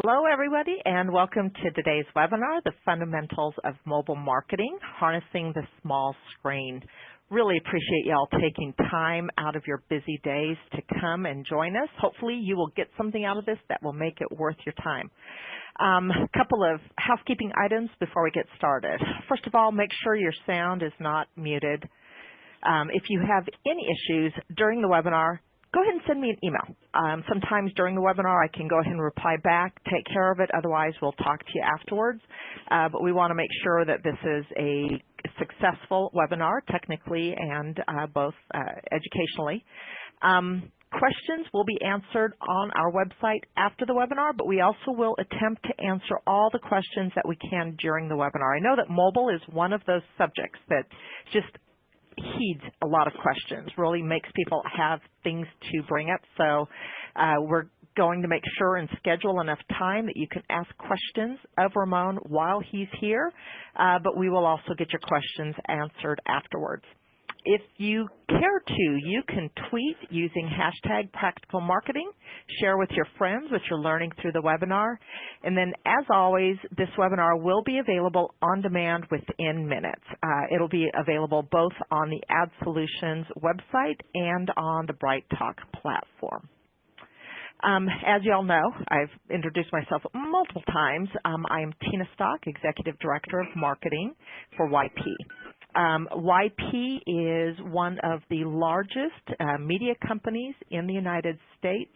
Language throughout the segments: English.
Hello, everybody, and welcome to today's webinar, The Fundamentals of Mobile Marketing, Harnessing the Small Screen. Really appreciate y'all taking time out of your busy days to come and join us. Hopefully you will get something out of this that will make it worth your time. A couple of housekeeping items before we get started. First of all, make sure your sound is not muted. If you have any issues during the webinar, go ahead and send me an email. Sometimes during the webinar I can go ahead and reply back, take care of it. Otherwise, we'll talk to you afterwards. But we want to make sure that this is a successful webinar, technically and both educationally. Questions will be answered on our website after the webinar, but we also will attempt to answer all the questions that we can during the webinar. I know that mobile is one of those subjects that just heeds a lot of questions, really makes people have things to bring up. So we're going to make sure and schedule enough time that you can ask questions of Ramon while he's here, but we will also get your questions answered afterwards. If you care to, you can tweet using hashtag Practical Marketing, share with your friends what you're learning through the webinar, and then as always, this webinar will be available on demand within minutes. It'll be available both on the Ad Solutions website and on the BrightTalk platform. As you all know, I've introduced myself multiple times. I am Tina Stock, Executive Director of Marketing for YP. YP is one of the largest media companies in the United States,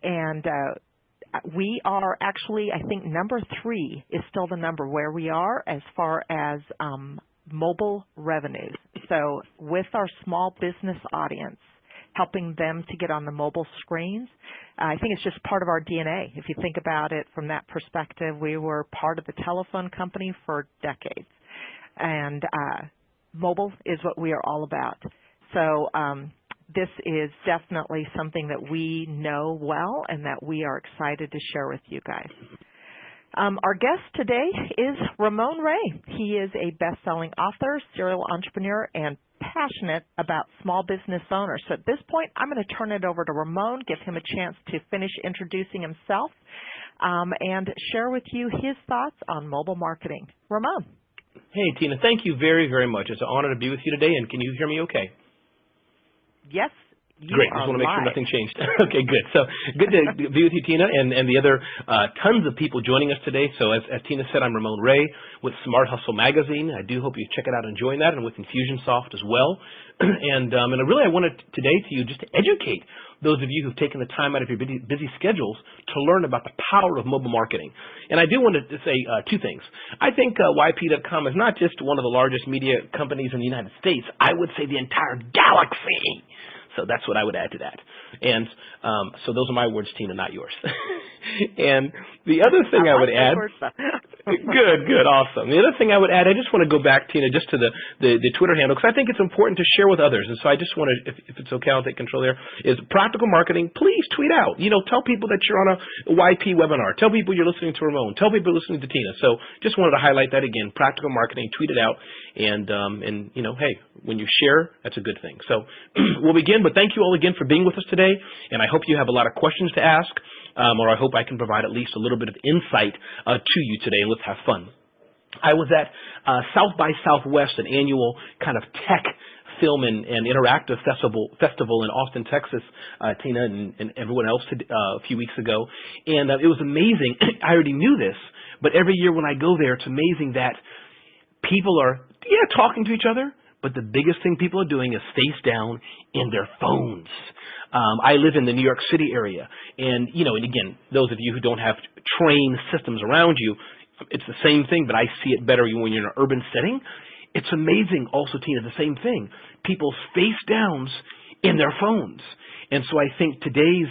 and we are actually, I think, number 3 is still the number where we are as far as mobile revenues. So with our small business audience, helping them to get on the mobile screens, I think it's just part of our DNA. If you think about it from that perspective, we were part of the telephone company for decades, and mobile is what we are all about. So this is definitely something that we know well and that we are excited to share with you guys. Our guest today is Ramon Ray. He is a best-selling author, serial entrepreneur, and passionate about small business owners. So at this point, I'm going to turn it over to Ramon, give him a chance to finish introducing himself, and share with you his thoughts on mobile marketing. Ramon. Hey, Tina, thank you very, very much. It's an honor to be with you today, and can you hear me okay? Yes. Great. Just want to make sure nothing changed. Okay, good. So good to be with you, Tina, and the other tons of people joining us today. So as Tina said, I'm Ramon Ray with Smart Hustle Magazine. I do hope you check it out and join that, and with Infusionsoft as well. And really I wanted today to just to educate those of you who've taken the time out of your busy schedules to learn about the power of mobile marketing. And I do want to say two things. I think YP.com is not just one of the largest media companies in the United States. I would say the entire galaxy. So that's what I would add to that. And so those are my words, Tina, not yours. And the other thing I would add, good, awesome. The other thing I would add, I just want to go back, Tina, just to the Twitter handle, because I think it's important to share with others. And so I just want to, if it's okay, I'll take control there, is Practical Marketing. Please tweet out. Tell people that you're on a YP webinar. Tell people you're listening to Ramon. Tell people you're listening to Tina. So just wanted to highlight that again. Practical Marketing, tweet it out. And hey, when you share, that's a good thing. So we'll begin, but thank you all again for being with us today, and I hope you have a lot of questions to ask, or I hope I can provide at least a little bit of insight to you today, and let's have fun. I was at South by Southwest, an annual kind of tech film and interactive festival in Austin, Texas, Tina and everyone else a few weeks ago, and it was amazing. I already knew this, but every year when I go there, it's amazing that people are, talking to each other, but the biggest thing people are doing is face down in their phones. I live in the New York City area, and and again, those of you who don't have train systems around you, it's the same thing, but I see it better when you're in an urban setting. It's amazing also, Tina, the same thing. People's face downs in their phones. And so I think today's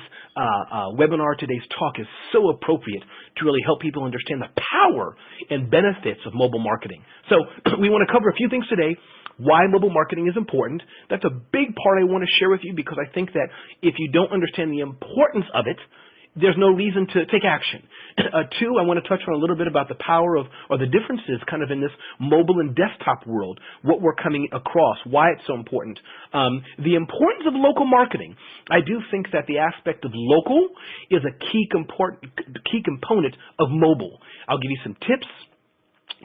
webinar, today's talk is so appropriate to really help people understand the power and benefits of mobile marketing. So we want to cover a few things today. Why mobile marketing is important. That's a big part I want to share with you, because I think that if you don't understand the importance of it, there's no reason to take action. Two, I want to touch on a little bit about the power of, or the differences kind of in this mobile and desktop world, what we're coming across, why it's so important. The importance of local marketing. I do think that the aspect of local is a key component of mobile. I'll give you some tips.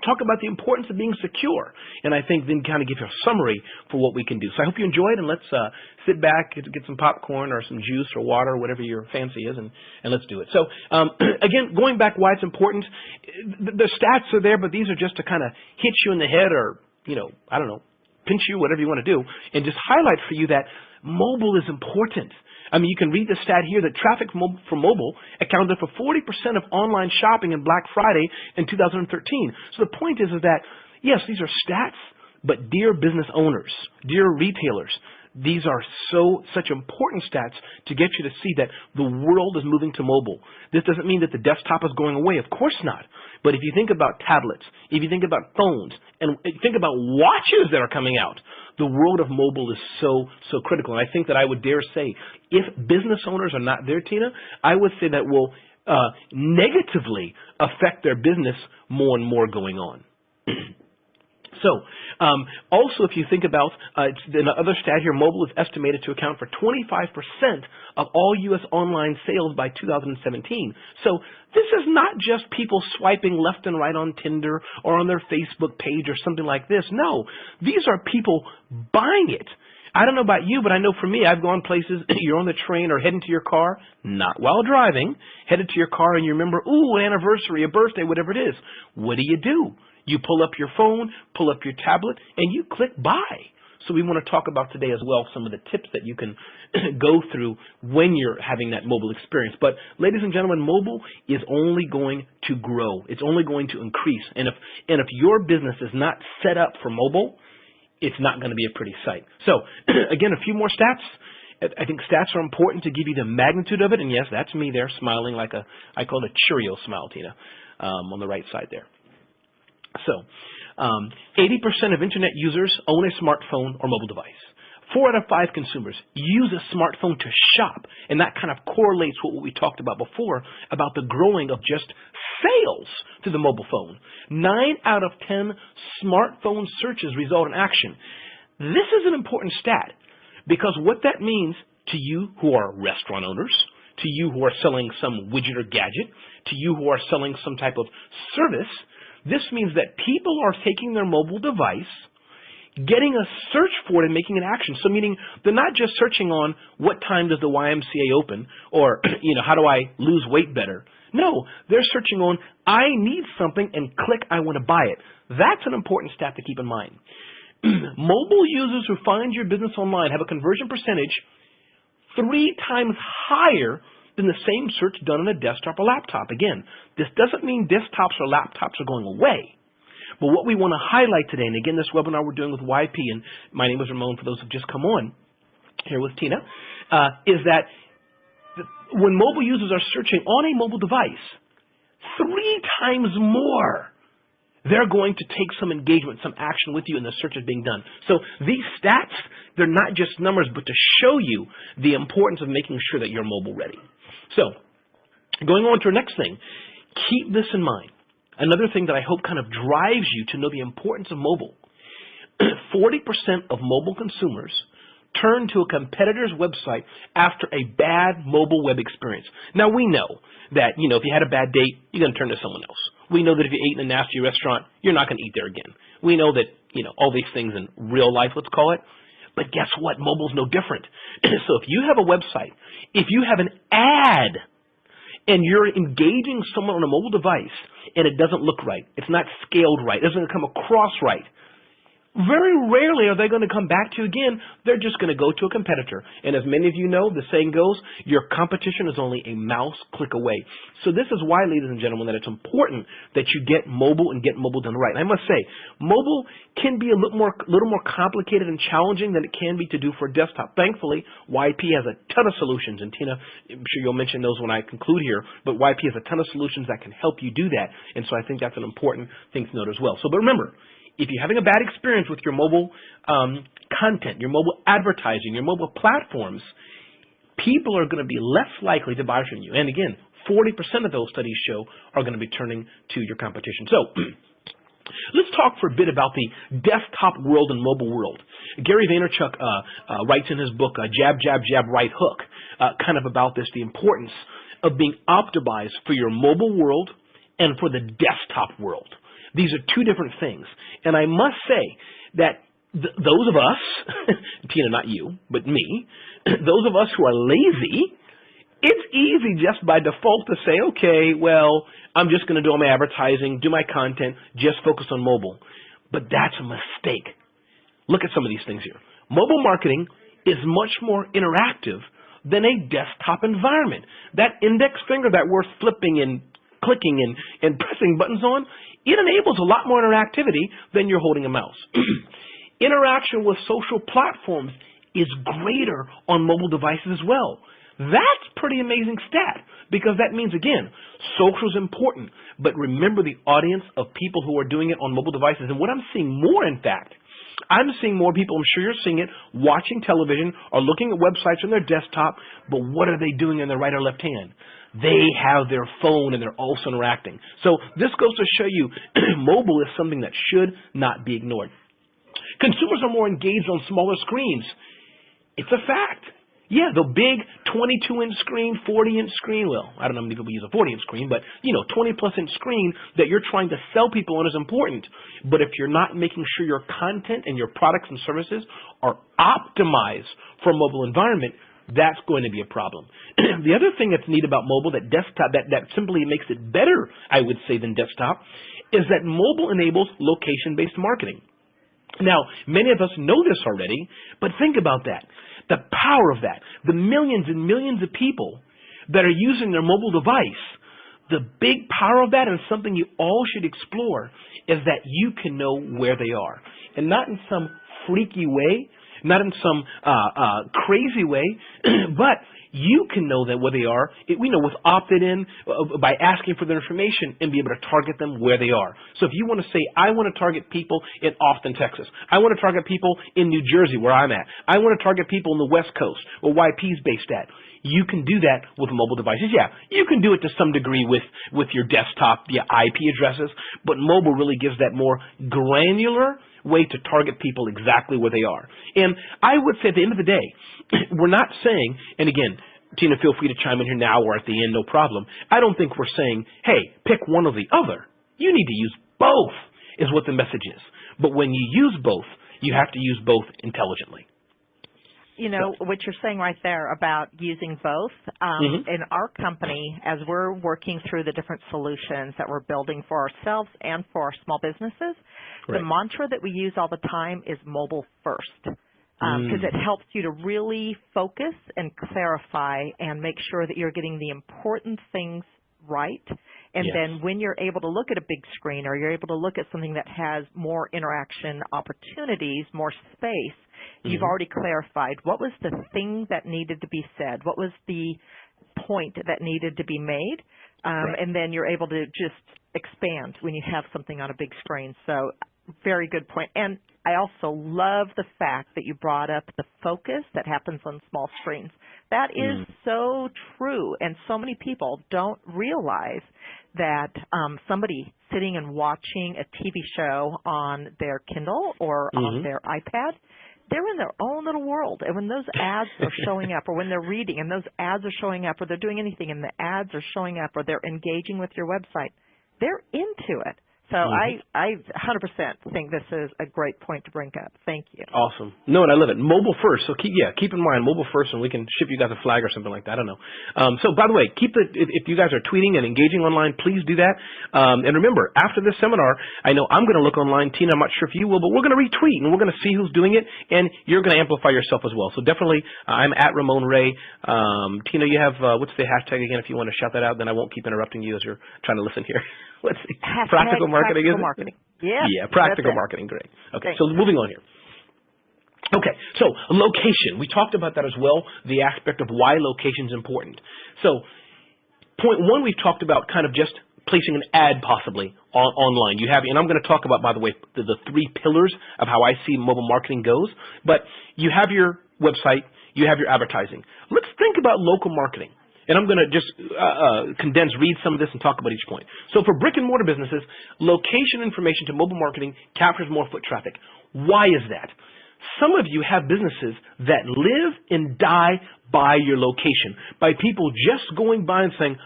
Talk about the importance of being secure, and I think then kind of give you a summary for what we can do. So I hope you enjoyed, and let's sit back, get some popcorn or some juice or water, whatever your fancy is, and let's do it. So again, going back why it's important, the stats are there, but these are just to kind of hit you in the head or, I don't know, pinch you, whatever you want to do, and just highlight for you that mobile is important. I mean, you can read the stat here that traffic for mobile accounted for 40% of online shopping in Black Friday in 2013. So the point is that, yes, these are stats, but dear business owners, dear retailers, these are such important stats to get you to see that the world is moving to mobile. This doesn't mean that the desktop is going away. Of course not. But if you think about tablets, if you think about phones, and think about watches that are coming out, the world of mobile is so critical. And I think that I would dare say, if business owners are not there, Tina, I would say that will negatively affect their business more and more going on. So, also if you think about another stat here, mobile is estimated to account for 25% of all U.S. online sales by 2017. So this is not just people swiping left and right on Tinder or on their Facebook page or something like this. No, these are people buying it. I don't know about you, but I know for me, I've gone places, you're on the train or heading to your car, not while driving, headed to your car and you remember, ooh, an anniversary, a birthday, whatever it is. What do? You pull up your phone, pull up your tablet, and you click buy. So we want to talk about today as well some of the tips that you can go through when you're having that mobile experience. But ladies and gentlemen, mobile is only going to grow. It's only going to increase. And if your business is not set up for mobile, it's not going to be a pretty sight. So again, a few more stats. I think stats are important to give you the magnitude of it. And yes, that's me there smiling like I call it a Cheerio smile, Tina, on the right side there. So, 80% of Internet users own a smartphone or mobile device. 4 out of 5 consumers use a smartphone to shop, and that kind of correlates with what we talked about before about the growing of just sales to the mobile phone. 9 out of 10 smartphone searches result in action. This is an important stat because what that means to you who are restaurant owners, to you who are selling some widget or gadget, to you who are selling some type of service, this means that people are taking their mobile device, getting a search for it and making an action. So meaning they're not just searching on what time does the YMCA open or, how do I lose weight better? No, they're searching on I need something and click I want to buy it. That's an important stat to keep in mind. Mobile users who find your business online have a conversion percentage 3 times higher than the same search done on a desktop or laptop. Again, this doesn't mean desktops or laptops are going away. But what we want to highlight today, and again, this webinar we're doing with YP, and my name is Ramon for those who've just come on here with Tina, is that when mobile users are searching on a mobile device, 3 times more, they're going to take some engagement, some action with you, and the search is being done. So these stats, they're not just numbers, but to show you the importance of making sure that you're mobile ready. So going on to our next thing, keep this in mind. Another thing that I hope kind of drives you to know the importance of mobile. 40% of mobile consumers turn to a competitor's website after a bad mobile web experience. Now we know that, if you had a bad date, you're going to turn to someone else. We know that if you ate in a nasty restaurant, you're not going to eat there again. We know that, all these things in real life, let's call it. But guess what? Mobile's no different. So if you have a website, if you have an ad, and you're engaging someone on a mobile device, and it doesn't look right, it's not scaled right, it doesn't come across right, very rarely are they going to come back to you again. They're just going to go to a competitor. And as many of you know, the saying goes, your competition is only a mouse click away. So this is why, ladies and gentlemen, that it's important that you get mobile and get mobile done right. And I must say, mobile can be a little more complicated and challenging than it can be to do for a desktop. Thankfully, YP has a ton of solutions. And Tina, I'm sure you'll mention those when I conclude here. But YP has a ton of solutions that can help you do that. And so I think that's an important thing to note as well. So, but remember, if you're having a bad experience with your mobile content, your mobile advertising, your mobile platforms, people are going to be less likely to buy from you. And again, 40% of those studies show are going to be turning to your competition. So let's talk for a bit about the desktop world and mobile world. Gary Vaynerchuk writes in his book, Jab, Jab, Jab, Right Hook, kind of about this, the importance of being optimized for your mobile world and for the desktop world. These are two different things. And I must say that those of us, Tina, not you, but me, those of us who are lazy, it's easy just by default to say, okay, well, I'm just going to do all my advertising, do my content, just focus on mobile. But that's a mistake. Look at some of these things here. Mobile marketing is much more interactive than a desktop environment. That index finger that we're flipping and clicking and pressing buttons on, it enables a lot more interactivity than you're holding a mouse. Interaction with social platforms is greater on mobile devices as well. That's pretty amazing stat, because that means, again, social is important, but remember the audience of people who are doing it on mobile devices. And what I'm seeing more, in fact, I'm seeing more people, I'm sure you're seeing it, watching television or looking at websites on their desktop, but what are they doing in their right or left hand? They have their phone and they're also interacting. So this goes to show you mobile is something that should not be ignored. Consumers are more engaged on smaller screens. It's a fact. Yeah, the big 22-inch screen, 40-inch screen, well, I don't know how many people use a 40-inch screen, but, 20-plus-inch screen that you're trying to sell people on is important. But if you're not making sure your content and your products and services are optimized for a mobile environment, that's going to be a problem. The other thing that's neat about mobile, that desktop, that simply makes it better, I would say, than desktop, is that mobile enables location-based marketing. Now, many of us know this already, but think about that. The power of that, the millions and millions of people that are using their mobile device, the big power of that, and something you all should explore, is that you can know where they are. And not in some freaky way, not in some crazy way, but you can know that where they are, with opted in, by asking for their information and be able to target them where they are. So if you want to say, I want to target people in Austin, Texas. I want to target people in New Jersey, where I'm at. I want to target people in the West Coast, where YP's based at. You can do that with mobile devices. Yeah, you can do it to some degree with your desktop via IP addresses, but mobile really gives that more granular way to target people exactly where they are. And I would say at the end of the day, we're not saying, and again, Tina, feel free to chime in here now or at the end, no problem. I don't think we're saying, hey, pick one or the other. You need to use both, is what the message is. But when you use both, you have to use both intelligently. What you're saying right there about using both, in our company, as we're working through the different solutions that we're building for ourselves and for our small businesses, the mantra that we use all the time is mobile first, because it helps you to really focus and clarify and make sure that you're getting the important things right. And then when you're able to look at a big screen, or you're able to look at something that has more interaction opportunities, more space, you've already clarified what was the thing that needed to be said, what was the point that needed to be made, and then you're able to just expand when you have something on a big screen. So very good point. And I also love the fact that you brought up the focus that happens on small screens. That is so true, and so many people don't realize that somebody sitting and watching a TV show on their Kindle or on their iPad, they're in their own little world. And when those ads are showing up, or when they're reading and those ads are showing up, or they're doing anything and the ads are showing up, or they're engaging with your website, they're into it. So I 100% think this is a great point to bring up. Thank you. Awesome. No, and I love it. Mobile first. So keep in mind mobile first, and we can ship you guys a flag or something like that. I don't know. So by the way, if you guys are tweeting and engaging online, please do that. And remember, after this seminar, I know I'm going to look online. Tina, I'm not sure if you will, but we're going to retweet and we're going to see who's doing it, and you're going to amplify yourself as well. So definitely, I'm at Ramon Ray. Tina, you have what's the hashtag again? If you want to shout that out, then I won't keep interrupting you as you're trying to listen here. Let's see. Practical marketing, is it? Marketing. Yeah. Yeah, practical marketing. Great. Okay, so moving on here. Okay, so location. We talked about that as well, the aspect of why location is important. So point one, we've talked about kind of just placing an ad possibly online. You have, and I'm going to talk about, by the way, the three pillars of how I see mobile marketing goes. But you have your website, you have your advertising. Let's think about local marketing. And I'm going to just read some of this and talk about each point. So for brick and mortar businesses, location information to mobile marketing captures more foot traffic. Why is that? Some of you have businesses that live and die by your location, by people just going by and saying,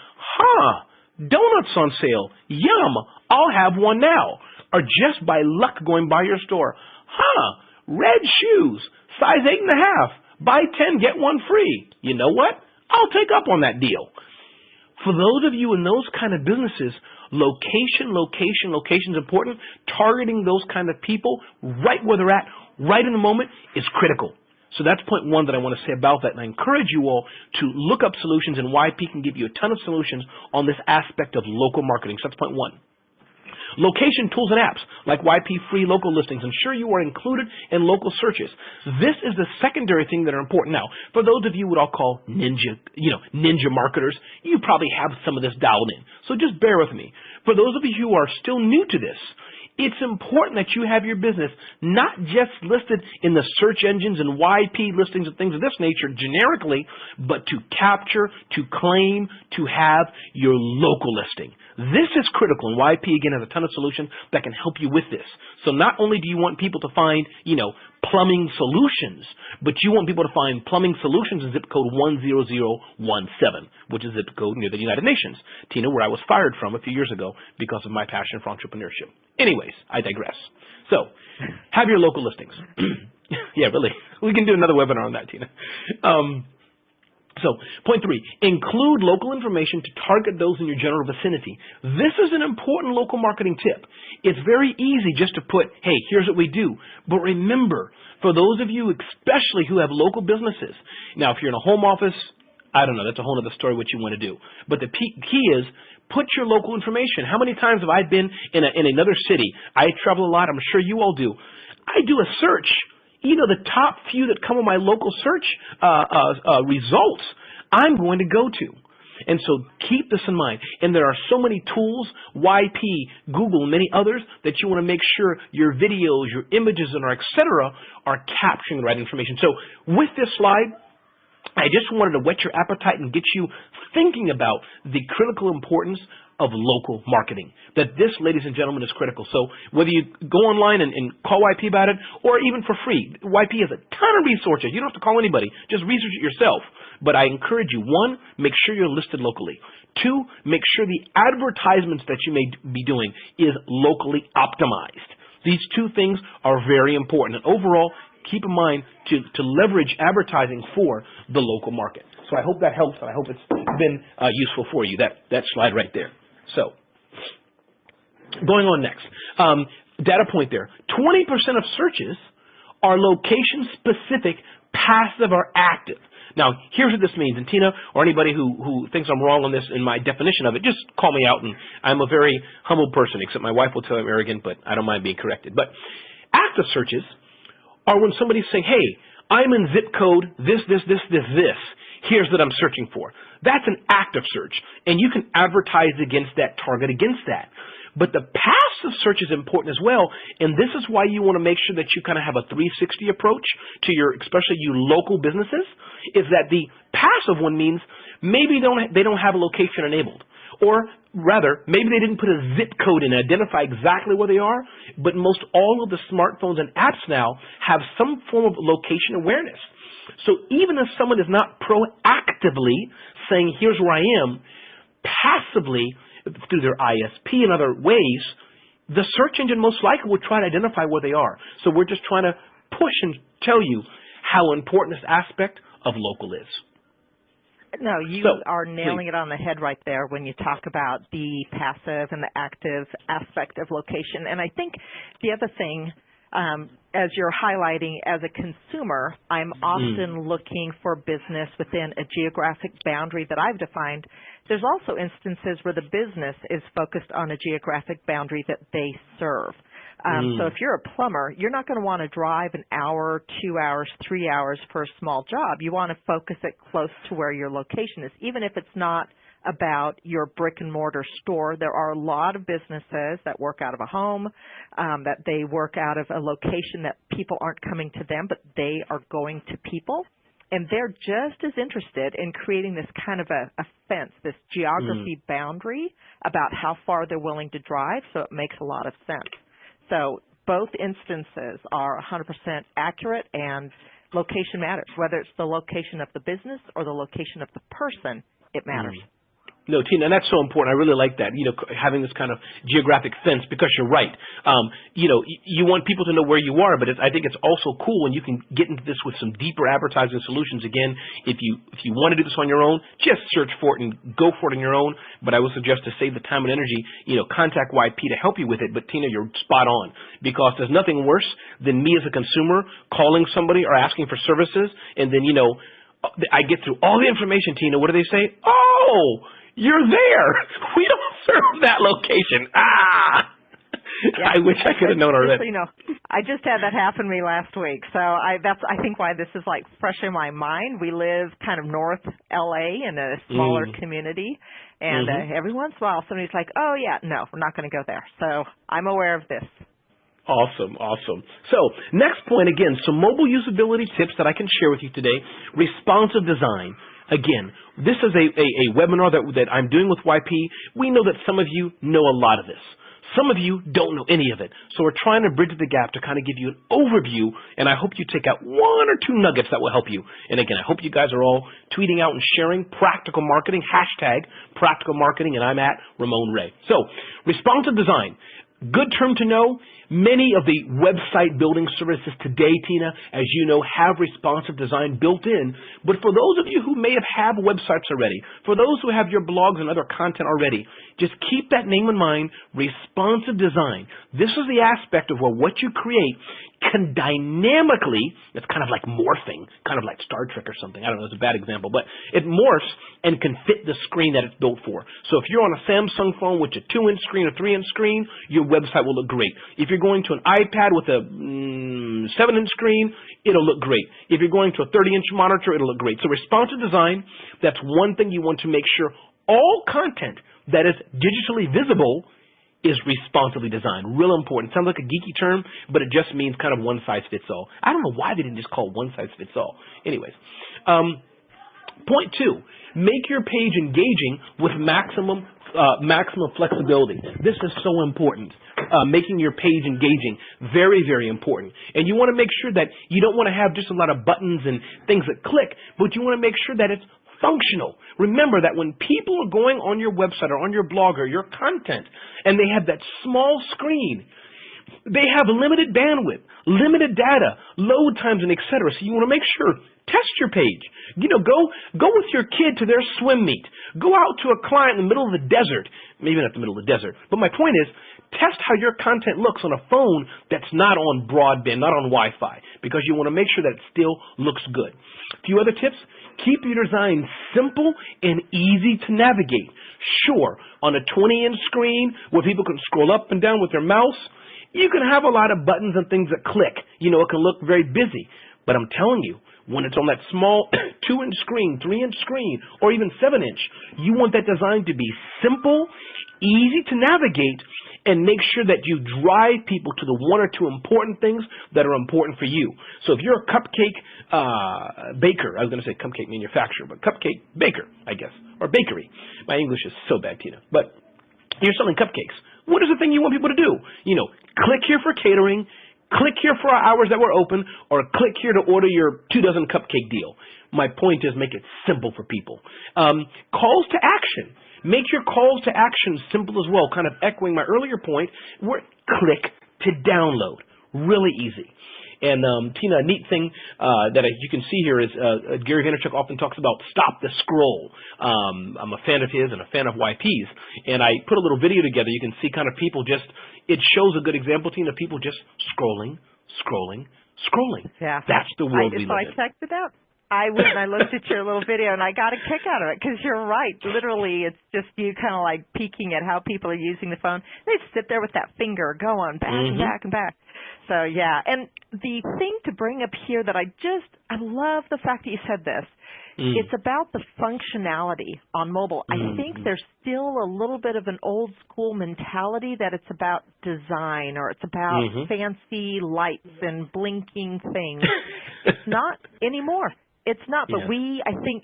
donuts on sale, yum, I'll have one now. Or just by luck going by your store, red shoes, size 8.5, buy 10, get one free. You know what? I'll take up on that deal. For those of you in those kind of businesses, location is important. Targeting those kind of people right where they're at, right in the moment, is critical. So that's point one that I want to say about that. And I encourage you all to look up solutions, and YP can give you a ton of solutions on this aspect of local marketing. So that's point one. Location tools and apps like YP free local listings ensure you are included in local searches. This is the secondary thing that are important. Now, for those of you what I'll call ninja marketers, you probably have some of this dialed in. So just bear with me. For those of you who are still new to this, it's important that you have your business not just listed in the search engines and YP listings and things of this nature generically, but to capture, to claim, to have your local listing. This is critical, and YP, again, has a ton of solutions that can help you with this. So not only do you want people to find, plumbing solutions, but you want people to find plumbing solutions in zip code 10017, which is zip code near the United Nations, Tina, where I was fired from a few years ago because of my passion for entrepreneurship. Anyways, I digress. So, have your local listings. Yeah, really. We can do another webinar on that, Tina. So, point three, include local information to target those in your general vicinity. This is an important local marketing tip. It's very easy just to put, hey, here's what we do. But remember, for those of you especially who have local businesses, now if you're in a home office, I don't know, that's a whole other story what you want to do. But the key is, put your local information. How many times have I been in another city? I travel a lot. I'm sure you all do. I do a search. The top few that come on my local search results, I'm going to go to. And so keep this in mind. And there are so many tools, YP, Google, and many others, that you want to make sure your videos, your images, and et cetera, are capturing the right information. So with this slide, I just wanted to whet your appetite and get you thinking about the critical importance of local marketing. That this, ladies and gentlemen, is critical. So whether you go online and call YP about it, or even for free, YP has a ton of resources. You don't have to call anybody. Just research it yourself. But I encourage you, one, make sure you're listed locally. Two, make sure the advertisements that you may be doing is locally optimized. These two things are very important. And overall, keep in mind to leverage advertising for the local market. So I hope that helps, and I hope it's been useful for you, that slide right there. So going on next, data point there, 20% of searches are location-specific, passive or active. Now, here's what this means, and Tina, or anybody who thinks I'm wrong on this in my definition of it, just call me out, and I'm a very humble person, except my wife will tell me I'm arrogant, but I don't mind being corrected. But active searches are when somebody's saying, hey, I'm in zip code this. Here's what I'm searching for. That's an active search, and you can advertise against that, target against that. But the passive search is important as well, and this is why you want to make sure that you kind of have a 360 approach to especially you local businesses, is that the passive one means maybe they don't have a location enabled. Or rather, maybe they didn't put a zip code in and identify exactly where they are, but most all of the smartphones and apps now have some form of location awareness. So even if someone is not proactively saying, here's where I am, passively, through their ISP and other ways, the search engine most likely will try to identify where they are. So we're just trying to push and tell you how important this aspect of local is. No, you are nailing it on the head right there when you talk about the passive and the active aspect of location. And I think the other thing, as you're highlighting, as a consumer, I'm often looking for business within a geographic boundary that I've defined. There's also instances where the business is focused on a geographic boundary that they serve. So if you're a plumber, you're not going to want to drive an hour, 2 hours, 3 hours for a small job. You want to focus it close to where your location is, even if it's not about your brick and mortar store. There are a lot of businesses that work out of a home, that they work out of a location that people aren't coming to them, but they are going to people. and they're just as interested in creating this kind of a fence, this geography boundary about how far they're willing to drive, so it makes a lot of sense. So both instances are 100% accurate, and location matters. Whether it's the location of the business or the location of the person, it matters. No, Tina, and that's so important. I really like that, having this kind of geographic fence, because you're right. You want people to know where you are, but I think it's also cool when you can get into this with some deeper advertising solutions. Again, if you want to do this on your own, just search for it and go for it on your own. But I would suggest to save the time and energy, contact YP to help you with it. But Tina, you're spot on, because there's nothing worse than me as a consumer calling somebody or asking for services, and then, I get through all the information, Tina. What do they say? Oh, you're there. We don't serve that location. Yeah, I wish I could have known already. I just had that happen to me last week. So that's I think why this is like fresh in my mind. We live kind of north LA in a smaller community, and every once in a while somebody's like, "Oh yeah, no, we're not going to go there." So I'm aware of this. Awesome, awesome. So next point, again, some mobile usability tips that I can share with you today. Responsive design. Again, this is a webinar that I'm doing with YP. We know that some of you know a lot of this. Some of you don't know any of it. So we're trying to bridge the gap to kind of give you an overview, and I hope you take out 1 or 2 nuggets that will help you. And again, I hope you guys are all tweeting out and sharing practical marketing, #practical marketing, and I'm at Ramon Ray. So responsive design. Good term to know. Many of the website building services today, Tina, as you know, have responsive design built in. But for those of you who may have websites already, for those who have your blogs and other content already, just keep that name in mind, responsive design. This is the aspect of where what you create can dynamically, it's kind of like morphing, kind of like Star Trek or something. I don't know, it's a bad example, but it morphs and can fit the screen that it's built for. So if you're on a Samsung phone with a 2-inch screen or 3-inch screen, your website will look great. If you're going to an iPad with a 7-inch screen, it'll look great. If you're going to a 30-inch monitor, it'll look great. So responsive design, that's one thing you want to make sure all content that is digitally visible is responsively designed. Real important. Sounds like a geeky term, but it just means kind of one size fits all. I don't know why they didn't just call it one size fits all. Anyways, point 2, make your page engaging with maximum flexibility. This is so important. Making your page engaging, very, very important. And you want to make sure that you don't want to have just a lot of buttons and things that click, but you want to make sure that it's functional. Remember that when people are going on your website or on your blog or your content and they have that small screen, they have limited bandwidth, limited data, load times, and etc. So you want to make sure, test your page. Go with your kid to their swim meet. Go out to a client in the middle of the desert. Maybe not the middle of the desert, but my point is, test how your content looks on a phone that's not on broadband, not on Wi-Fi, because you want to make sure that it still looks good. A few other tips. Keep your design simple and easy to navigate. Sure, on a 20-inch screen where people can scroll up and down with their mouse, you can have a lot of buttons and things that click. It can look very busy. But I'm telling you, when it's on that small 2-inch screen, 3-inch screen, or even 7-inch, you want that design to be simple, easy to navigate, and make sure that you drive people to the 1 or 2 important things that are important for you. So if you're a cupcake baker, I was going to say cupcake manufacturer, but cupcake baker, I guess, or bakery. My English is so bad, Tina. But you're selling cupcakes. What is the thing you want people to do? Click here for catering, click here for our hours that we're open, or click here to order your 2 dozen cupcake deal. My point is, make it simple for people. Calls to action. Make your calls to action simple as well, kind of echoing my earlier point, where click to download. Really easy. And Tina, a neat thing that you can see here is Gary Vaynerchuk often talks about stop the scroll. I'm a fan of his and a fan of YP's. And I put a little video together. You can see kind of people just, it shows a good example, Tina, people just scrolling. Yeah. That's the world we live in. So I checked it out. I went and I looked at your little video, and I got a kick out of it because you're right. Literally, it's just you kind of like peeking at how people are using the phone. They sit there with that finger going back and back and back. So, yeah. And the thing to bring up here that I love the fact that you said this. It's about the functionality on mobile. I think there's still a little bit of an old school mentality that it's about design or it's about fancy lights and blinking things. It's not anymore. It's not, but Yeah. I think,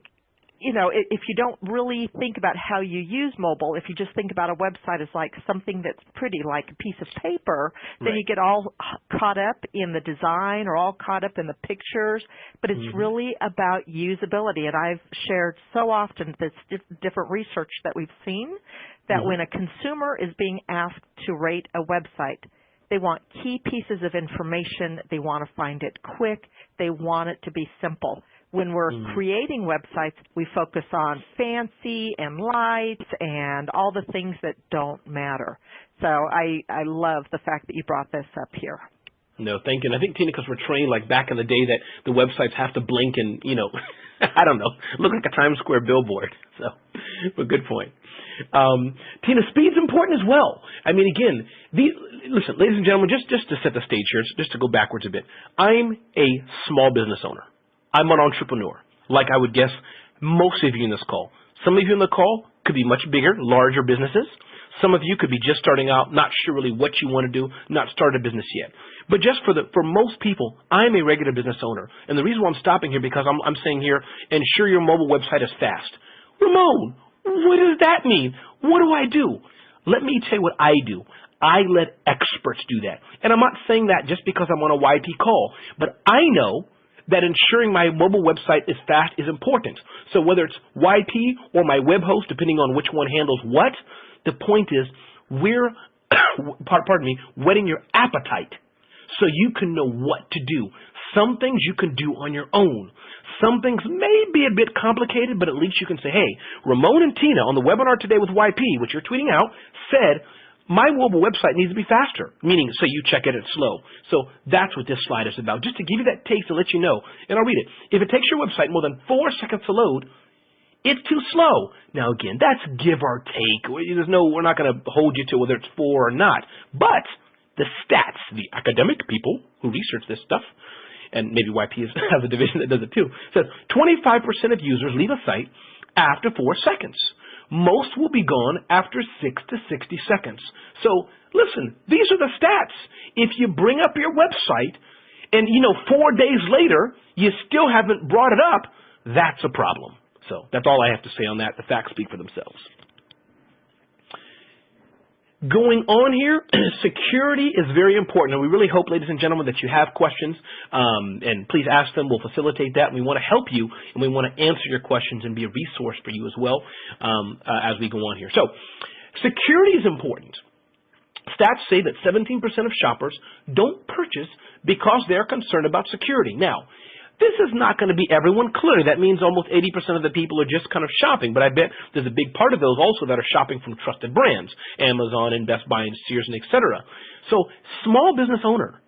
if you don't really think about how you use mobile, if you just think about a website as like something that's pretty, like a piece of paper, then you Right. get all caught up in the design or all caught up in the pictures. But it's Mm-hmm. really about usability. And I've shared so often this different research that we've seen that when a Mm-hmm. consumer is being asked to rate a website, they want key pieces of information. They want to find it quick. They want it to be simple. When we're Mm-hmm. creating websites, we focus on fancy and lights and all the things that don't matter. So I love the fact that you brought this up here. No, thank you. And I think, Tina, because we're trained like back in the day that the websites have to blink and, I don't know, look like a Times Square billboard. So, but good point. Tina, speed's important as well. I mean, again, listen, ladies and gentlemen, just to set the stage here, just to go backwards a bit. I'm a small business owner. I'm an entrepreneur, like I would guess most of you in this call. Some of you in the call could be much bigger, larger businesses. Some of you could be just starting out, not sure really what you want to do, not started a business yet. But just for most people, I'm a regular business owner. And the reason why I'm stopping here, because I'm saying here, ensure your mobile website is fast. Ramon, what does that mean? What do I do? Let me tell you what I do. I let experts do that. And I'm not saying that just because I'm on a YP call, but I know that ensuring my mobile website is fast is important. So whether it's YP or my web host, depending on which one handles what, the point is we're, whetting your appetite so you can know what to do. Some things you can do on your own. Some things may be a bit complicated, but at least you can say, hey, Ramon and Tina on the webinar today with YP, which you're tweeting out, said, my mobile website needs to be faster, meaning so you check it, it's slow. So that's what this slide is about, just to give you that taste and let you know. And I'll read it. If it takes your website more than 4 seconds to load, it's too slow. Now, again, that's give or take. We're not going to hold you to whether it's 4 or not. But the stats, the academic people who research this stuff, and maybe YP has a division that does it too, says 25% of users leave a site after 4 seconds. Most will be gone after 6 to 60 seconds. So, listen, these are the stats. If you bring up your website and, 4 days later, you still haven't brought it up, that's a problem. So that's all I have to say on that. The facts speak for themselves. Going on here, security is very important. And we really hope, ladies and gentlemen, that you have questions. And please ask them. We'll facilitate that. And we want to help you. And we want to answer your questions and be a resource for you as well as we go on here. So security is important. Stats say that 17% of shoppers don't purchase because they're concerned about security. Now, this is not going to be everyone. Clearly, that means almost 80% of the people are just kind of shopping. But I bet there's a big part of those also that are shopping from trusted brands, Amazon and Best Buy and Sears and et cetera. So, small business owner,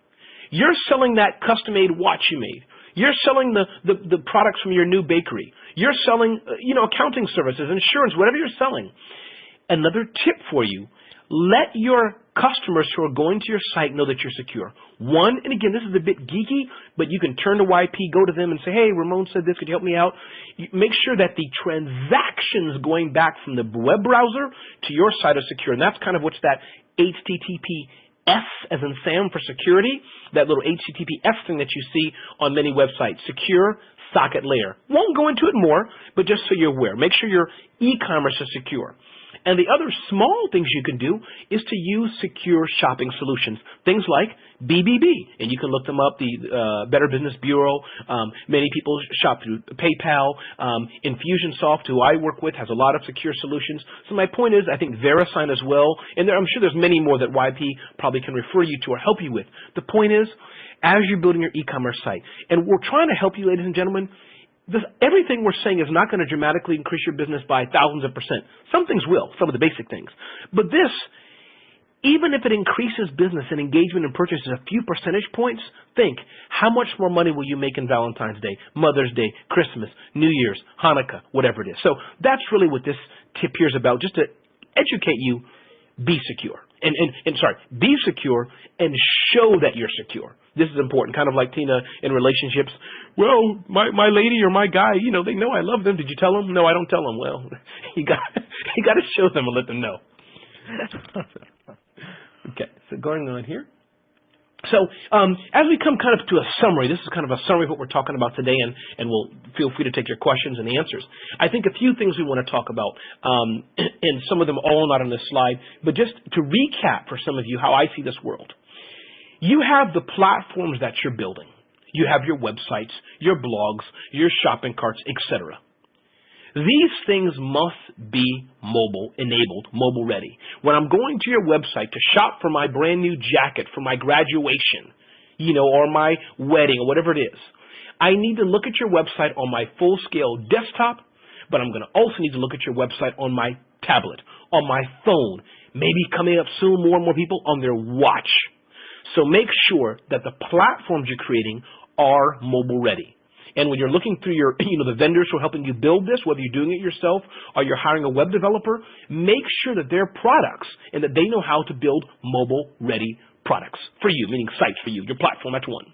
you're selling that custom-made watch you made. You're selling the products from your new bakery. You're selling, accounting services, insurance, whatever you're selling. Another tip for you, let your customers who are going to your site know that you're secure. One, and again, this is a bit geeky, but you can turn to YP, go to them and say, hey, Ramon said this, could you help me out? Make sure that the transactions going back from the web browser to your site are secure. And that's kind of what's that HTTPS as in Sam for security, that little HTTPS thing that you see on many websites, secure socket layer. Won't go into it more, but just so you're aware, make sure your e-commerce is secure. And the other small things you can do is to use secure shopping solutions, things like BBB, and you can look them up, the Better Business Bureau. Many people shop through PayPal. Infusionsoft, who I work with, has a lot of secure solutions. So my point is, I think VeriSign as well, and I'm sure there's many more that YP probably can refer you to or help you with. The point is, as you're building your e-commerce site, and we're trying to help you, ladies and gentlemen, everything we're saying is not going to dramatically increase your business by thousands of percent. Some things will, some of the basic things. But this, even if it increases business and engagement and purchases a few percentage points, think, how much more money will you make in Valentine's Day, Mother's Day, Christmas, New Year's, Hanukkah, whatever it is. So that's really what this tip here is about, just to educate you, be secure. Be secure and show that you're secure. This is important, kind of like Tina in relationships. Well, my lady or my guy, they know I love them. Did you tell them? No, I don't tell them. Well, you got to show them and let them know. Okay, so going on here. So as we come kind of to a summary, this is kind of a summary of what we're talking about today, and we'll feel free to take your questions and answers. I think a few things we want to talk about, and some of them all not on this slide, but just to recap for some of you how I see this world. You have the platforms that you're building. You have your websites, your blogs, your shopping carts, etc. These things must be mobile enabled, mobile ready. When I'm going to your website to shop for my brand new jacket for my graduation, or my wedding or whatever it is, I need to look at your website on my full scale desktop, but I'm going to also need to look at your website on my tablet, on my phone, maybe coming up soon more and more people on their watch. So make sure that the platforms you're creating are mobile ready. And when you're looking through your, the vendors who are helping you build this, whether you're doing it yourself or you're hiring a web developer, make sure that they're products and that they know how to build mobile-ready products for you, meaning sites for you, your platform. That's one.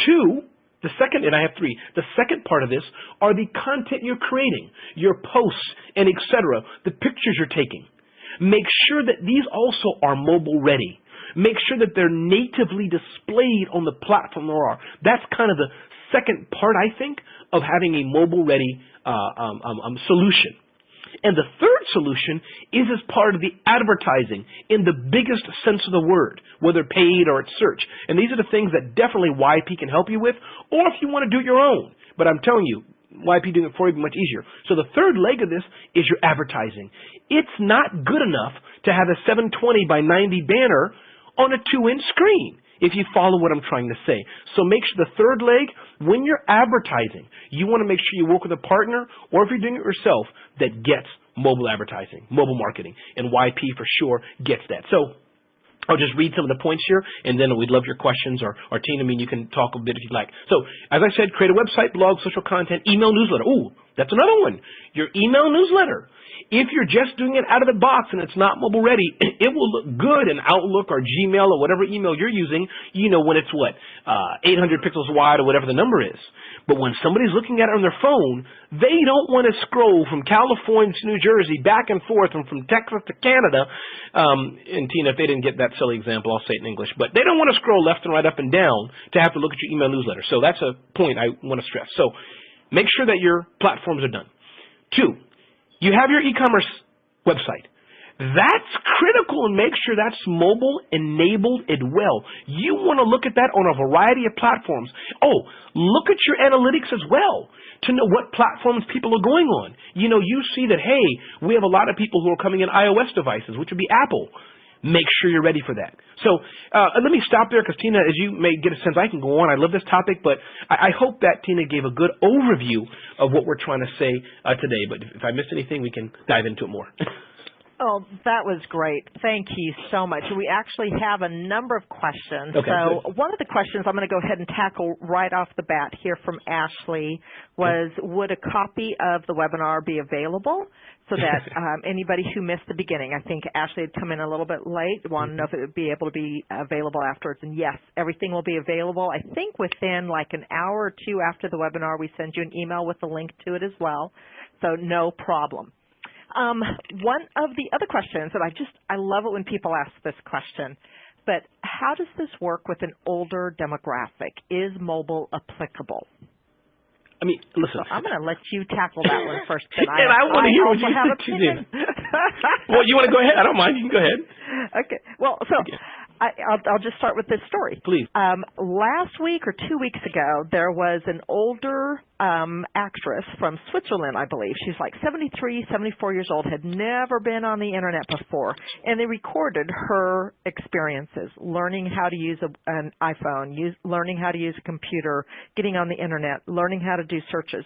Two, the second, and I have three, the second part of this are the content you're creating, your posts and etc., the pictures you're taking. Make sure that these also are mobile-ready. Make sure that they're natively displayed on the platform there are. That's kind of the second part, I think, of having a mobile-ready solution. And the third solution is as part of the advertising in the biggest sense of the word, whether paid or it's search. And these are the things that definitely YP can help you with, or if you want to do it your own. But I'm telling you, YP doing it for you will be much easier. So the third leg of this is your advertising. It's not good enough to have a 720 by 90 banner on a 2-inch screen, if you follow what I'm trying to say. So make sure the third leg, when you're advertising, you want to make sure you work with a partner, or if you're doing it yourself, that gets mobile advertising, mobile marketing. And YP for sure gets that. So I'll just read some of the points here, and then we'd love your questions, or Tina, you can talk a bit if you'd like. So, as I said, create a website, blog, social content, email newsletter. Ooh, that's another one. Your email newsletter. If you're just doing it out of the box and it's not mobile ready, it will look good in Outlook or Gmail or whatever email you're using, when it's 800 pixels wide or whatever the number is. But when somebody's looking at it on their phone, they don't want to scroll from California to New Jersey, back and forth, and from Texas to Canada. And Tina, if they didn't get that silly example, I'll say it in English. But they don't want to scroll left and right, up and down to have to look at your email newsletter. So that's a point I want to stress. So make sure that your platforms are done. 2, you have your e-commerce website. That's critical, and make sure that's mobile enabled as well. You want to look at that on a variety of platforms. Oh, look at your analytics as well to know what platforms people are going on. You see that, hey, we have a lot of people who are coming in iOS devices, which would be Apple. Make sure you're ready for that. So let me stop there, because Tina, as you may get a sense, I can go on. I love this topic, but I hope that Tina gave a good overview of what we're trying to say today. But if I missed anything, we can dive into it more. Oh, that was great. Thank you so much. We actually have a number of questions. Okay, so good. One of the questions I'm going to go ahead and tackle right off the bat here from Ashley was, would a copy of the webinar be available so that anybody who missed the beginning, I think Ashley had come in a little bit late, wanted to know if it would be able to be available afterwards. And yes, everything will be available. I think within like an hour or two after the webinar, we send you an email with a link to it as well. So no problem. One of the other questions that I love it when people ask this question, but how does this work with an older demographic? Is mobile applicable? I mean, listen. So I'm going to let you tackle that one first. And I want to hear what you have to do. Well, you want to go ahead? I don't mind. You can go ahead. Okay. Well, so I'll just start with this story. Please. Last week or 2 weeks ago, there was an older actress from Switzerland, I believe. She's like 73, 74 years old, had never been on the Internet before. And they recorded her experiences, learning how to use an iPhone, learning how to use a computer, getting on the Internet, learning how to do searches.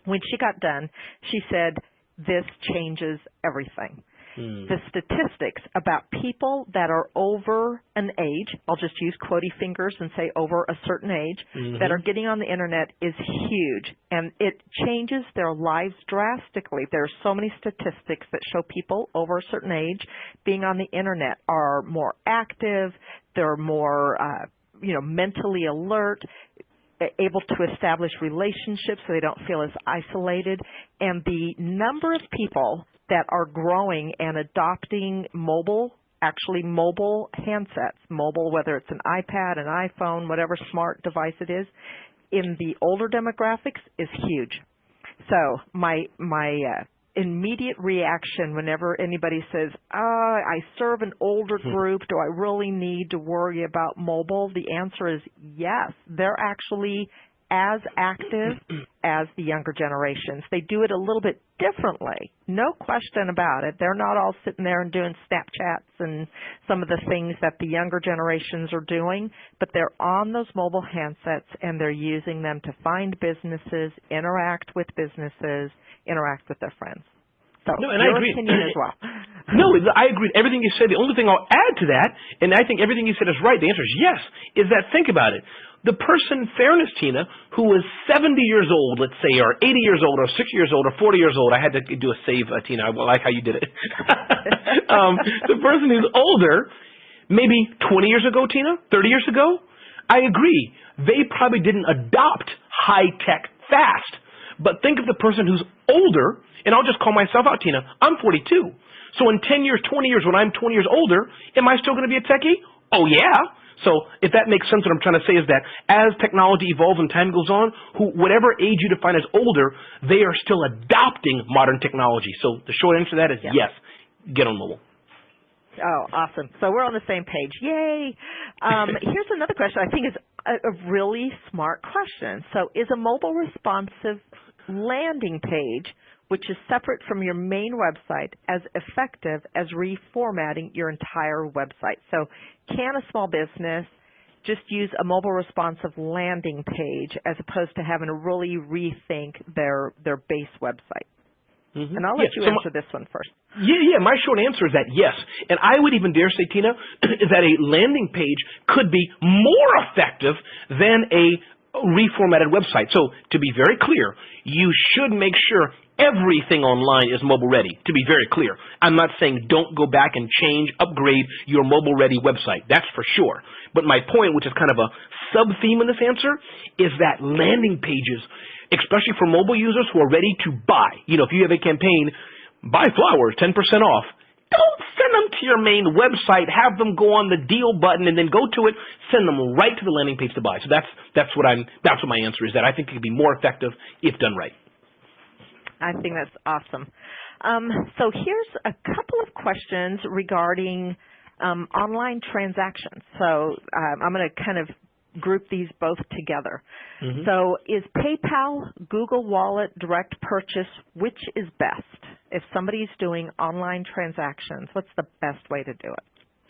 When she got done, she said, this changes everything. The statistics about people that are over an age, I'll just use quotey fingers and say over a certain age, that are getting on the Internet is huge. And it changes their lives drastically. There are so many statistics that show people over a certain age being on the Internet are more active, they're more mentally alert, able to establish relationships so they don't feel as isolated. And the number of people that are growing and adopting mobile actually mobile handsets, mobile, whether it's an iPad, an iPhone, whatever smart device it is, in the older demographics is huge. So my immediate reaction whenever anybody says, I serve an older group, do I really need to worry about mobile? The answer is yes. They're actually as active as the younger generations. They do it a little bit differently, no question about it. They're not all sitting there and doing Snapchats and some of the things that the younger generations are doing, but they're on those mobile handsets and they're using them to find businesses, interact with businesses, interact with their friends. So no, and your I agree. opinion as well. No, I agree with everything you said. The only thing I'll add to that, and I think everything you said is right, the answer is yes, is that think about it. The person, fairness, Tina, who was 70 years old, let's say, or 80 years old, or 60 years old, or 40 years old, I had to do a save, Tina. I like how you did it. The person who's older, maybe 20 years ago, Tina, 30 years ago, I agree. They probably didn't adopt high tech fast. But think of the person who's older, and I'll just call myself out, Tina. I'm 42. So in 10 years, 20 years, when I'm 20 years older, am I still going to be a techie? Oh, yeah. So if that makes sense, what I'm trying to say is that as technology evolves and time goes on, whatever age you define as older, they are still adopting modern technology. So the short answer to that is yes, get on mobile. Oh, awesome. So we're on the same page. Yay. Here's another question I think is a really smart question. So is a mobile responsive landing page, which is separate from your main website, as effective as reformatting your entire website? So can a small business just use a mobile responsive landing page as opposed to having to really rethink their base website? Mm-hmm. And I'll let you answer this one first. Yeah, my short answer is that yes. And I would even dare say, Tina, that a landing page could be more effective than a reformatted website. So to be very clear, you should make sure everything online is mobile ready, to be very clear. I'm not saying don't go back and change, upgrade your mobile ready website. That's for sure. But my point, which is kind of a sub-theme in this answer, is that landing pages, especially for mobile users who are ready to buy. You know, if you have a campaign, buy flowers, 10% off, don't send them to your main website, have them go on the deal button and then go to it, send them right to the landing page to buy. So that's what my answer is, that I think it could be more effective if done right. I think that's awesome. So here's a couple of questions regarding online transactions. So I'm going to kind of group these both together. Mm-hmm. So is PayPal, Google Wallet, direct purchase, which is best? If somebody's doing online transactions, what's the best way to do it?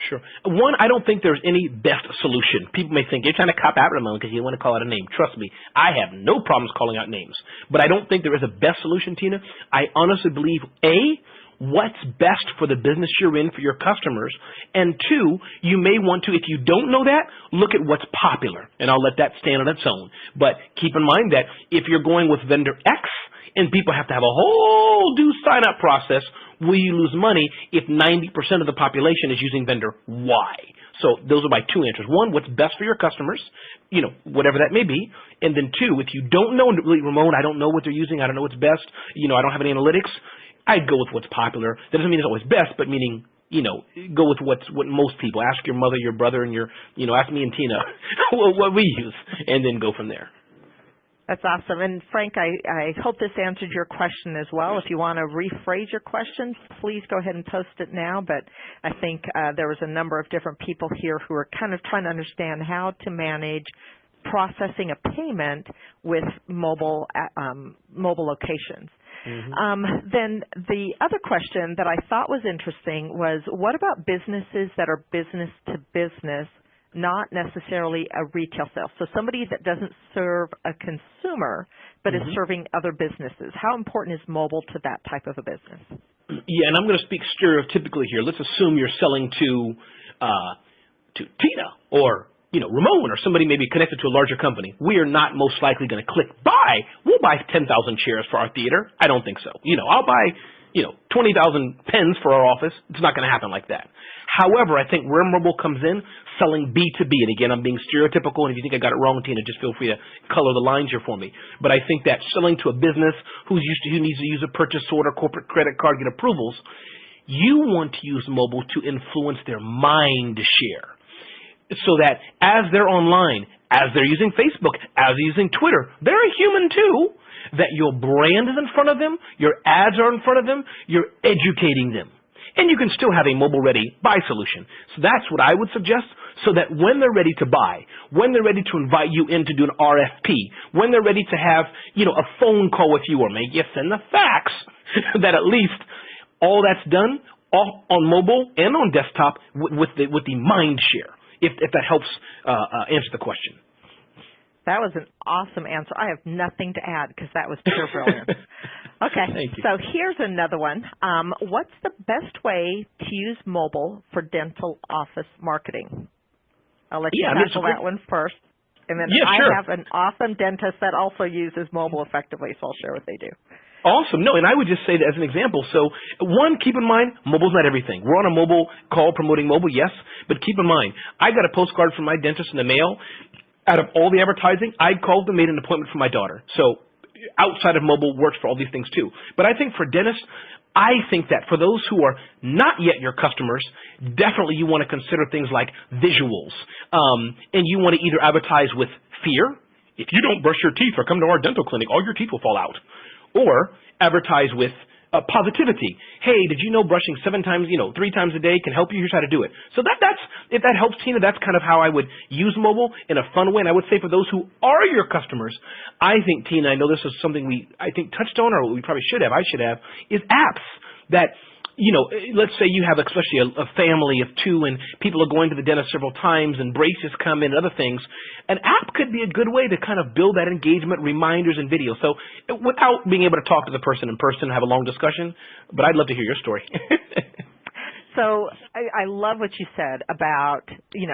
Sure. One, I don't think there's any best solution. People may think you're trying to cop out, Ramon, because you want to call out a name. Trust me, I have no problems calling out names. But I don't think there is a best solution, Tina. I honestly believe, A, what's best for the business you're in for your customers, and two, you may want to, if you don't know that, look at what's popular, and I'll let that stand on its own. But keep in mind that if you're going with vendor X, and people have to have a whole due sign-up process, will you lose money if 90% of the population is using vendor Y? So those are my two answers. One, what's best for your customers, you know, whatever that may be. And then two, if you don't know, really, Ramon, I don't know what they're using, I don't know what's best, you know, I don't have any analytics, I'd go with what's popular. That doesn't mean it's always best, but meaning, you know, go with what most people. Ask your mother, your brother, and ask me and Tina what we use, and then go from there. That's awesome. And Frank, I hope this answered your question as well. If you want to rephrase your question, please go ahead and post it now. But I think there was a number of different people here who are kind of trying to understand how to manage processing a payment with mobile locations. Mm-hmm. Then the other question that I thought was interesting was, what about businesses that are business to business, not necessarily a retail sale? So somebody that doesn't serve a consumer but is serving other businesses. How important is mobile to that type of a business? Yeah, and I'm going to speak stereotypically here. Let's assume you're selling to Tina or Ramon or somebody maybe connected to a larger company. We are not most likely going to click buy. We'll buy 10,000 chairs for our theater. I don't think so. I'll buy 20,000 pens for our office. It's not going to happen like that. However, I think where mobile comes in, selling B2B, and again, I'm being stereotypical, and if you think I got it wrong, Tina, just feel free to color the lines here for me. But I think that selling to a business who needs to use a purchase order, corporate credit card, get approvals, You want to use mobile to influence their mind share, so that as they're online, as they're using Facebook, as they're using Twitter, they're a human too, that your brand is in front of them, your ads are in front of them, you're educating them. And you can still have a mobile-ready buy solution. So that's what I would suggest, so that when they're ready to buy, when they're ready to invite you in to do an RFP, when they're ready to have, a phone call with you or maybe you send the fax, that at least all that's done all on mobile and on desktop with the mind share, if that helps answer the question. That was an awesome answer. I have nothing to add because that was pure brilliance. Okay, Thank you. so here's another one. What's the best way to use mobile for dental office marketing? I'll let you tackle that one first. And then I have an awesome dentist that also uses mobile effectively, so I'll share what they do. Awesome. No, and I would just say that as an example. So, one, keep in mind, mobile's not everything. We're on a mobile call promoting mobile, yes, but keep in mind, I got a postcard from my dentist in the mail. Out of all the advertising, I called and made an appointment for my daughter. So, outside of mobile works for all these things too. But I think for dentists, I think that for those who are not yet your customers, definitely you want to consider things like visuals. And you want to either advertise with fear. If you don't brush your teeth or come to our dental clinic, all your teeth will fall out. Or advertise with positivity. Hey, did you know brushing 7 times, 3 times a day can help you? Here's how to do it. So that's, if that helps, Tina, that's kind of how I would use mobile in a fun way. And I would say for those who are your customers, I think, Tina, I know this is something I think touched on, or we probably should have, I should have, is apps that, let's say you have especially a family of 2 and people are going to the dentist several times and braces come in and other things. An app could be a good way to kind of build that engagement, reminders, and videos. So without being able to talk to the person in person and have a long discussion, but I'd love to hear your story. So I love what you said about,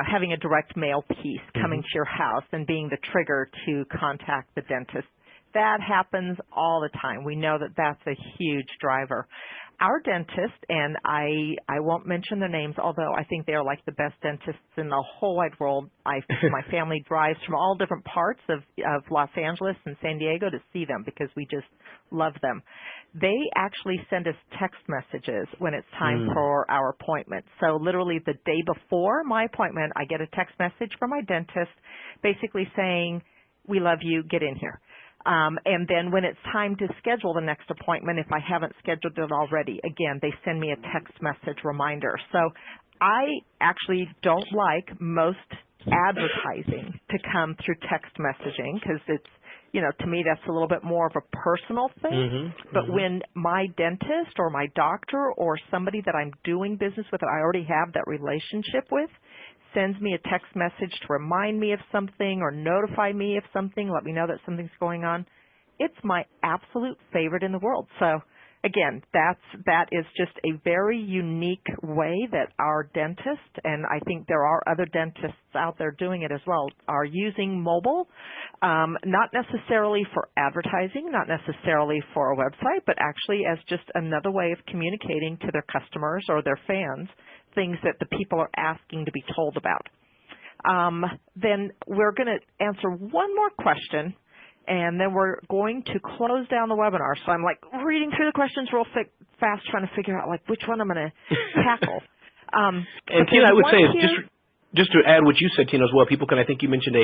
having a direct mail piece coming to your house and being the trigger to contact the dentist. That happens all the time. We know that that's a huge driver. Our dentist, and I won't mention their names, although I think they are like the best dentists in the whole wide world. My family drives from all different parts of Los Angeles and San Diego to see them because we just love them. They actually send us text messages when it's time for our appointment. So literally the day before my appointment, I get a text message from my dentist basically saying, "We love you, get in here." And then when it's time to schedule the next appointment, if I haven't scheduled it already, again, they send me a text message reminder. So I actually don't like most advertising to come through text messaging because it's, to me that's a little bit more of a personal thing. But when my dentist or my doctor or somebody that I'm doing business with that I already have that relationship with sends me a text message to remind me of something or notify me of something, let me know that something's going on, it's my absolute favorite in the world. So again, that is just a very unique way that our dentist, and I think there are other dentists out there doing it as well, are using mobile, not necessarily for advertising, not necessarily for a website, but actually as just another way of communicating to their customers or their fans things that the people are asking to be told about. Then we're going to answer one more question, and then we're going to close down the webinar. So I'm like reading through the questions real fast, trying to figure out like which one I'm going to tackle. And Tina, I would say just to add what you said, Tina, as well. People can, I think you mentioned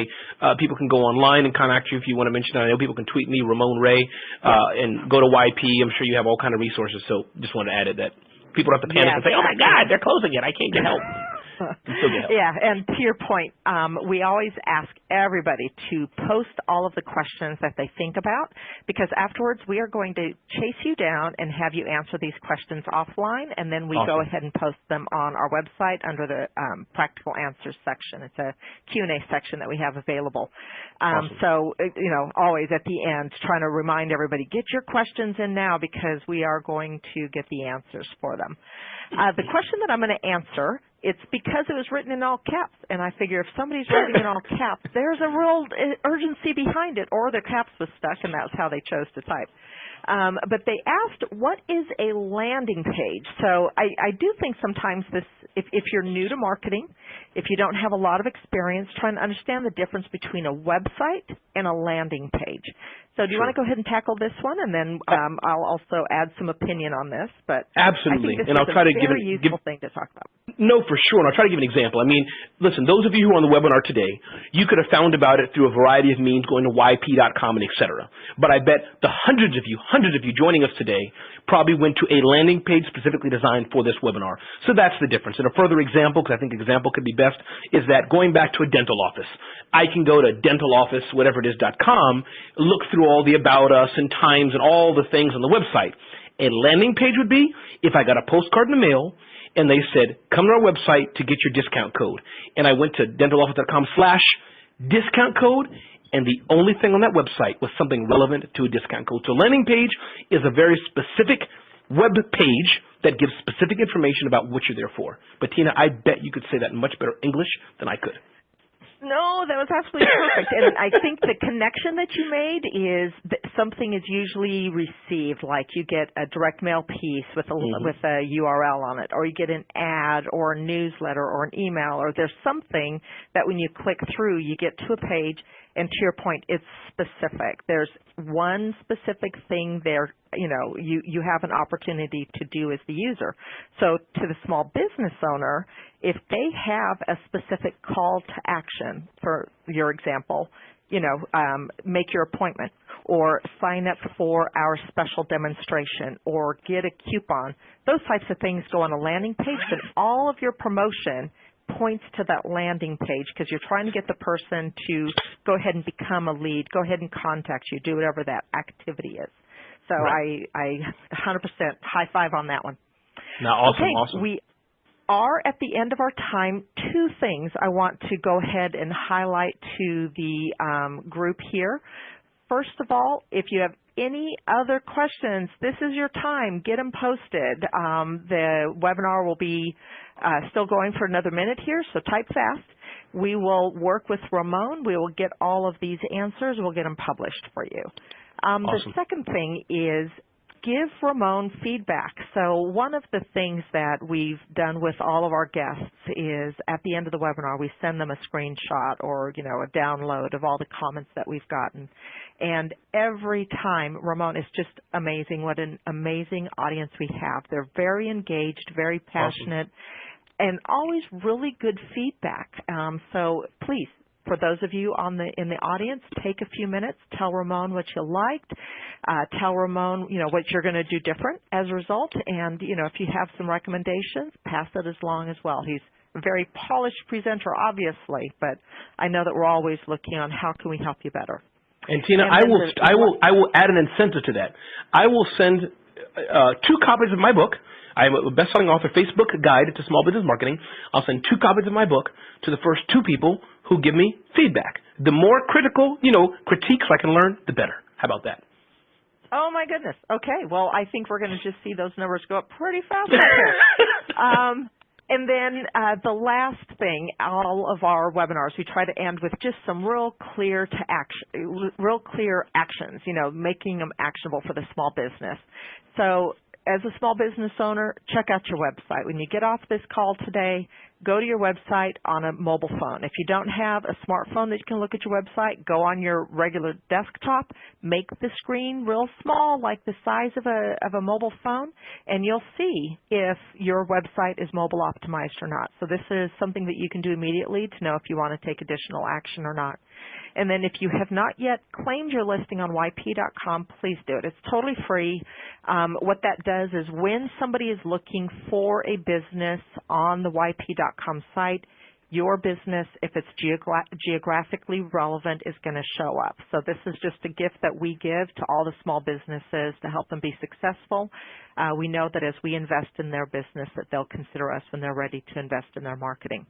people can go online and contact you if you want to mention it. I know people can tweet me, Ramon Ray, and go to YP. I'm sure you have all kind of resources. So just wanted to add it that people don't have to panic and say, "Oh my God, they're closing it. I can't get help." Yeah, and to your point, we always ask everybody to post all of the questions that they think about, because afterwards we are going to chase you down and have you answer these questions offline, and then we go ahead and post them on our website under the Practical Answers section. It's a Q&A section that we have available. So, always at the end, trying to remind everybody, get your questions in now because we are going to get the answers for them. The question that I'm going to answer, it's because it was written in all caps, and I figure if somebody's writing in all caps, there's a real urgency behind it, or their caps was stuck, and that's how they chose to type. But they asked, what is a landing page? So I do think sometimes this, if you're new to marketing, if you don't have a lot of experience, trying to understand the difference between a website and a landing page. So do you want to go ahead and tackle this one, and then I'll also add some opinion on this. But absolutely, I think this and I'll try to give a very useful thing to talk about. No, for sure, and I'll try to give an example. I mean, listen, those of you who are on the webinar today, you could have found about it through a variety of means, going to yp.com and et cetera. But I bet the hundreds of you joining us today probably went to a landing page specifically designed for this webinar. So that's the difference. And a further example, because I think example could be best, is that going back to a dental office, I can go to dentaloffice.com, look through all the about us and times and all the things on the website. A landing page would be if I got a postcard in the mail and they said, come to our website to get your discount code. And I went to dentaloffice.com/discount code, and the only thing on that website was something relevant to a discount code. So landing page is a very specific web page that gives specific information about what you're there for. But Tina, I bet you could say that in much better English than I could. No, that was absolutely perfect. And I think the connection that you made is that something is usually received, like you get a direct mail piece with a URL on it, or you get an ad or a newsletter or an email, or there's something that when you click through, you get to a page, and to your point, it's specific. There's one specific thing there, you have an opportunity to do as the user. So to the small business owner, if they have a specific call to action, for your example, make your appointment or sign up for our special demonstration or get a coupon, those types of things go on a landing page, but all of your promotion points to that landing page because you're trying to get the person to go ahead and become a lead, go ahead and contact you, do whatever that activity is. So right. I 100% high five on that one. Now, awesome, okay, awesome. We are at the end of our time. Two things I want to go ahead and highlight to the group here. First of all, if you have any other questions, this is your time. Get them posted. The webinar will be still going for another minute here, so type fast. We will work with Ramon. We will get all of these answers. We'll get them published for you. Awesome. The second thing is give Ramon feedback. So one of the things that we've done with all of our guests is at the end of the webinar, we send them a screenshot or, a download of all the comments that we've gotten. And every time, Ramon, is just amazing. What an amazing audience we have. They're very engaged, very passionate, and always really good feedback. So please, for those of you in the audience, take a few minutes, tell Ramon what you liked, tell Ramon, what you're going to do different as a result, and, if you have some recommendations, pass it along as well. He's a very polished presenter, obviously, but I know that we're always looking on how can we help you better. And Tina, I will add an incentive to that. I will send 2 copies of my book. I'm a best-selling author, Facebook Guide to Small Business Marketing. I'll send 2 copies of my book to the first 2 people who give me feedback. The more critical, critiques I can learn, the better. How about that? Oh, my goodness. Okay. Well, I think we're going to just see those numbers go up pretty fast out there. And then the last thing, all of our webinars, we try to end with just some real clear actions, making them actionable for the small business. So as a small business owner, check out your website. When you get off this call today, go to your website on a mobile phone. If you don't have a smartphone that you can look at your website, go on your regular desktop, make the screen real small, like the size of a mobile phone, and you'll see if your website is mobile optimized or not. So this is something that you can do immediately to know if you want to take additional action or not. And then if you have not yet claimed your listing on yp.com, please do it. It's totally free. What that does is when somebody is looking for a business on the yp.com site, your business, if it's geographically relevant, is going to show up. So this is just a gift that we give to all the small businesses to help them be successful. We know that as we invest in their business, that they'll consider us when they're ready to invest in their marketing.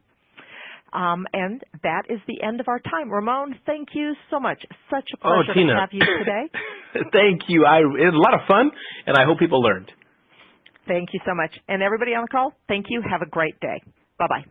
And that is the end of our time. Ramon, thank you so much. Such a pleasure to have you today. Thank you. It was a lot of fun, and I hope people learned. Thank you so much. And everybody on the call, thank you. Have a great day. Bye-bye.